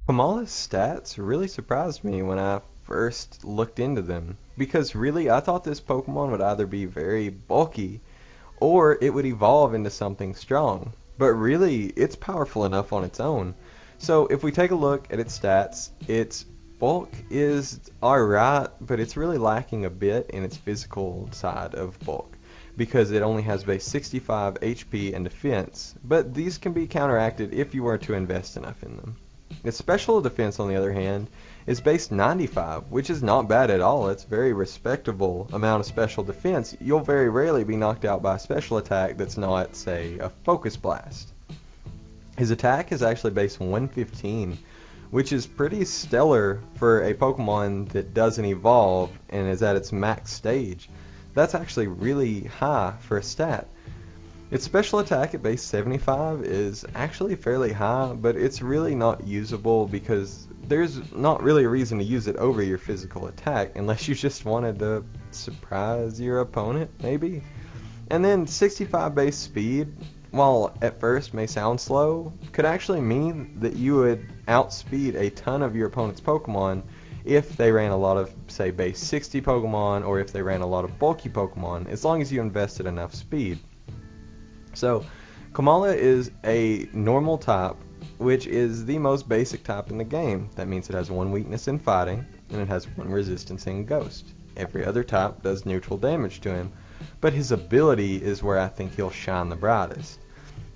Komala's stats really surprised me when I first looked into them, because really I thought this Pokemon would either be very bulky or it would evolve into something strong. But really, it's powerful enough on its own. So if we take a look at its stats, its bulk is alright, but it's really lacking a bit in its physical side of bulk, because it only has base 65 HP and defense, but these can be counteracted if you were to invest enough in them. Its special defense, on the other hand, is base 95, which is not bad at all. It's a very respectable amount of special defense. You'll very rarely be knocked out by a special attack that's not, say, a Focus Blast. His attack is actually base 115, which is pretty stellar for a Pokemon that doesn't evolve and is at its max stage. That's actually really high for a stat. Its special attack at base 75 is actually fairly high, but it's really not usable because there's not really a reason to use it over your physical attack unless you just wanted to surprise your opponent, maybe. And then 65 base speed, while at first may sound slow, could actually mean that you would outspeed a ton of your opponent's Pokemon if they ran a lot of, say, base 60 Pokemon, or if they ran a lot of bulky Pokemon, as long as you invested enough speed. So, Komala is a normal type, which is the most basic type in the game. That means it has one weakness in fighting, and it has one resistance in ghost. Every other type does neutral damage to him, but his ability is where I think he'll shine the brightest.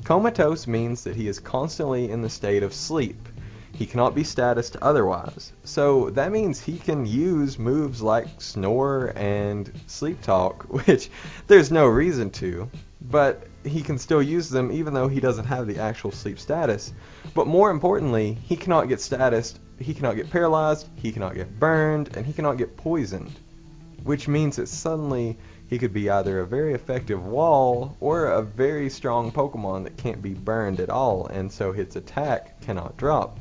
Comatose means that he is constantly in the state of sleep. He cannot be statused otherwise. So that means he can use moves like Snore and Sleep Talk, which there's no reason to, but he can still use them even though he doesn't have the actual sleep status. But more importantly, he cannot get statused, he cannot get paralyzed, he cannot get burned, and he cannot get poisoned. Which means that suddenly he could be either a very effective wall or a very strong Pokemon that can't be burned at all, and so his attack cannot drop.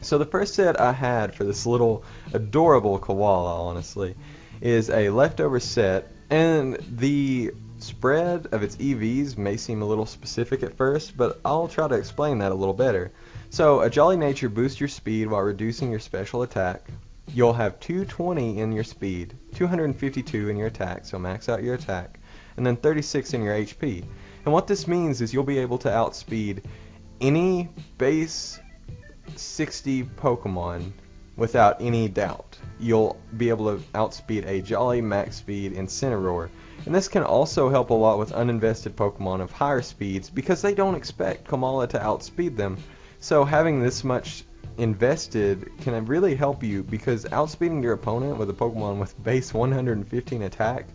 So the first set I had for this little adorable koala, honestly, is a leftover set, and the spread of its EVs may seem a little specific at first, but I'll try to explain that a little better. So a Jolly Nature boosts your speed while reducing your special attack. You'll have 220 in your speed, 252 in your attack, so max out your attack, and then 36 in your HP. And what this means is you'll be able to outspeed any base 60 Pokemon without any doubt. You'll be able to outspeed a Jolly max speed Incineroar. And this can also help a lot with uninvested Pokemon of higher speeds because they don't expect Komala to outspeed them. So having this much invested can really help you, because outspeeding your opponent with a Pokemon with base 115 attack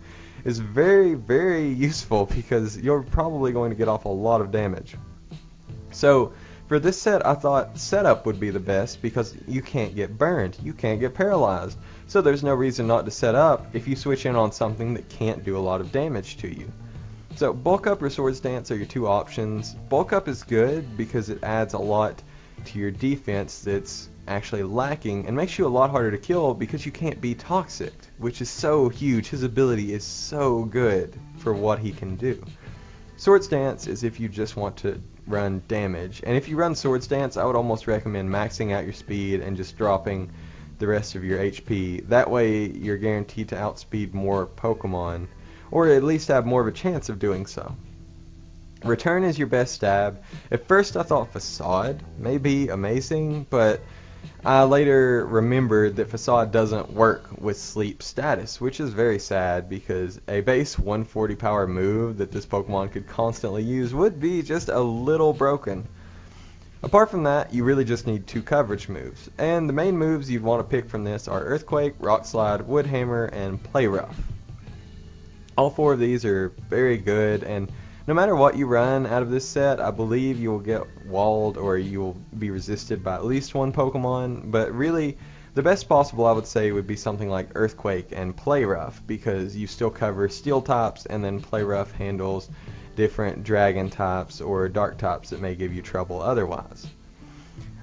is very, very useful because you're probably going to get off a lot of damage. So for this set, I thought setup would be the best because you can't get burned, you can't get paralyzed, so there's no reason not to set up if you switch in on something that can't do a lot of damage to you. So Bulk Up or Swords Dance are your two options. Bulk Up is good because it adds a lot to your defense that's actually lacking and makes you a lot harder to kill because you can't be toxic, which is so huge. His ability is so good for what he can do. Swords Dance is if you just want to run damage, and if you run Swords Dance, I would almost recommend maxing out your speed and just dropping the rest of your HP. That way you're guaranteed to outspeed more Pokemon, or at least have more of a chance of doing so. Return is your best stab. At first I thought Facade may be amazing, but I later remembered that Facade doesn't work with sleep status, which is very sad because a base 140 power move that this Pokemon could constantly use would be just a little broken. Apart from that, you really just need two coverage moves, and the main moves you'd want to pick from this are Earthquake, Rock Slide, Wood Hammer, and Play Rough. All four of these are very good, and no matter what you run out of this set, I believe you will get walled or you will be resisted by at least one Pokemon, but really the best possible I would say would be something like Earthquake and Play Rough, because you still cover Steel types, and then Play Rough handles different Dragon types or Dark types that may give you trouble otherwise.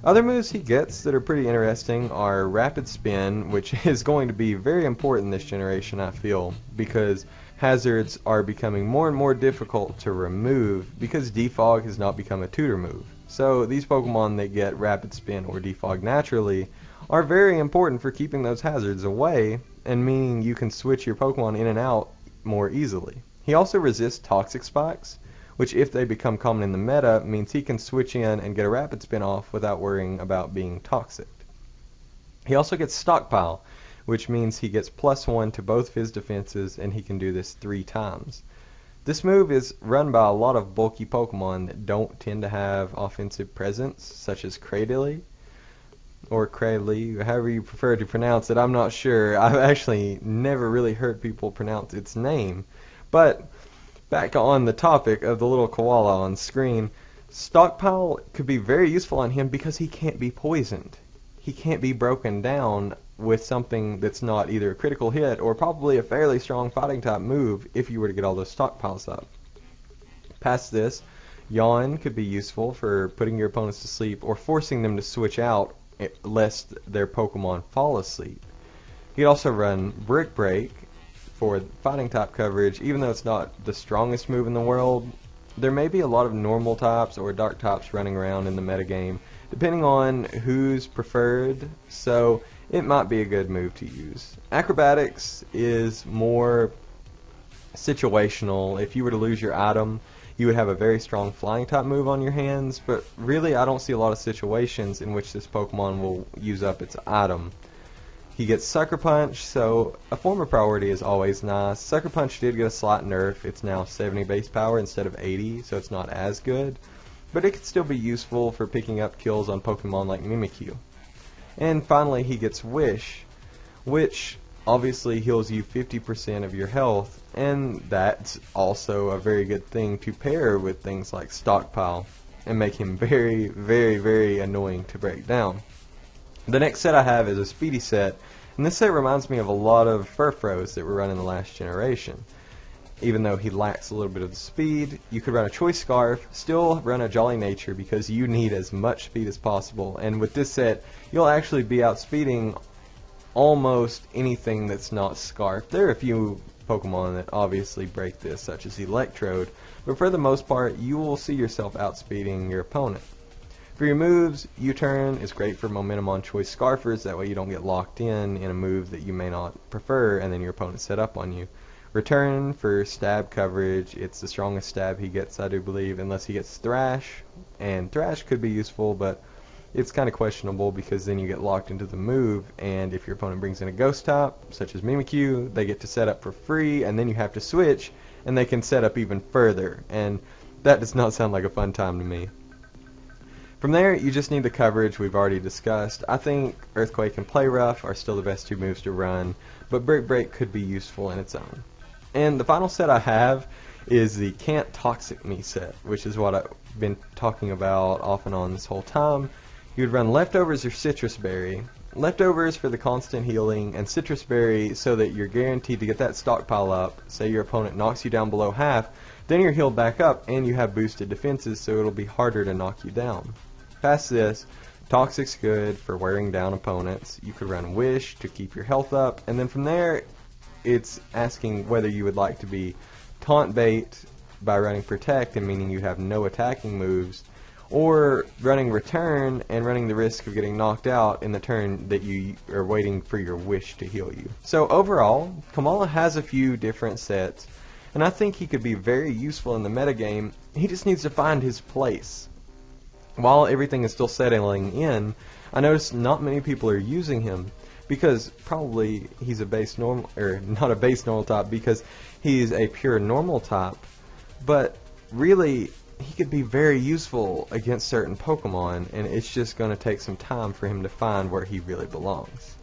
Other moves he gets that are pretty interesting are Rapid Spin, which is going to be very important this generation, I feel, because hazards are becoming more and more difficult to remove because defog has not become a tutor move. So these Pokemon that get Rapid Spin or defog naturally are very important for keeping those hazards away, and meaning you can switch your Pokemon in and out more easily. He also resists Toxic Spikes, which if they become common in the meta means he can switch in and get a Rapid Spin off without worrying about being toxic. He also gets Stockpile, which means he gets +1 to both of his defenses, and he can do this 3 times. This move is run by a lot of bulky Pokemon that don't tend to have offensive presence, such as Cradily, or Cradily, however you prefer to pronounce it. I'm not sure. I've actually never really heard people pronounce its name. But back on the topic of the little koala on screen, Stockpile could be very useful on him because he can't be poisoned. He can't be broken down with something that's not either a critical hit or probably a fairly strong fighting type move if you were to get all those stockpiles up. Past this, Yawn could be useful for putting your opponents to sleep or forcing them to switch out lest their Pokemon fall asleep. You could also run Brick Break for fighting type coverage. Even though it's not the strongest move in the world, there may be a lot of normal types or dark types running around in the metagame depending on who's preferred, so it might be a good move to use. Acrobatics is more situational. If you were to lose your item, you would have a very strong flying type move on your hands, but really I don't see a lot of situations in which this Pokemon will use up its item. He gets Sucker Punch, so a form of priority is always nice. Sucker Punch did get a slight nerf. It's now 70 base power instead of 80, so it's not as good, but it could still be useful for picking up kills on Pokemon like Mimikyu. And finally he gets Wish, which obviously heals you 50% of your health, and that's also a very good thing to pair with things like Stockpile and make him very, very, very annoying to break down. The next set I have is a Speedy set, and this set reminds me of a lot of Furfros that were run in the last generation. Even though he lacks a little bit of the speed, you could run a Choice Scarf, still run a Jolly Nature because you need as much speed as possible, and with this set you'll actually be outspeeding almost anything that's not Scarf. There are a few Pokemon that obviously break this, such as Electrode, but for the most part you will see yourself outspeeding your opponent. For your moves, U-Turn is great for momentum on Choice Scarfers, that way you don't get locked in a move that you may not prefer and then your opponent set up on you. Return for stab coverage, it's the strongest stab he gets, I do believe, unless he gets Thrash, and Thrash could be useful, but it's kind of questionable because then you get locked into the move, and if your opponent brings in a ghost type, such as Mimikyu, they get to set up for free, and then you have to switch, and they can set up even further, and that does not sound like a fun time to me. From there, you just need the coverage we've already discussed. I think Earthquake and Play Rough are still the best 2 moves to run, but Brick Break could be useful in its own. And the final set I have is the Can't Toxic Me set, which is what I've been talking about off and on this whole time. You would run Leftovers or Citrus Berry. Leftovers for the constant healing, and Citrus Berry so that you're guaranteed to get that stockpile up. Say your opponent knocks you down below half, then you're healed back up and you have boosted defenses, so it'll be harder to knock you down. Past this, Toxic's good for wearing down opponents. You could run Wish to keep your health up, and then from there it's asking whether you would like to be Taunt Bait by running Protect, and meaning you have no attacking moves, or running Return and running the risk of getting knocked out in the turn that you are waiting for your Wish to heal you. So overall, Komala has a few different sets, and I think he could be very useful in the metagame. He just needs to find his place. While everything is still settling in, I notice not many people are using him because probably he's a base normal, or not a base normal type, because he's a pure normal type, but really he could be very useful against certain Pokemon, and it's just going to take some time for him to find where he really belongs.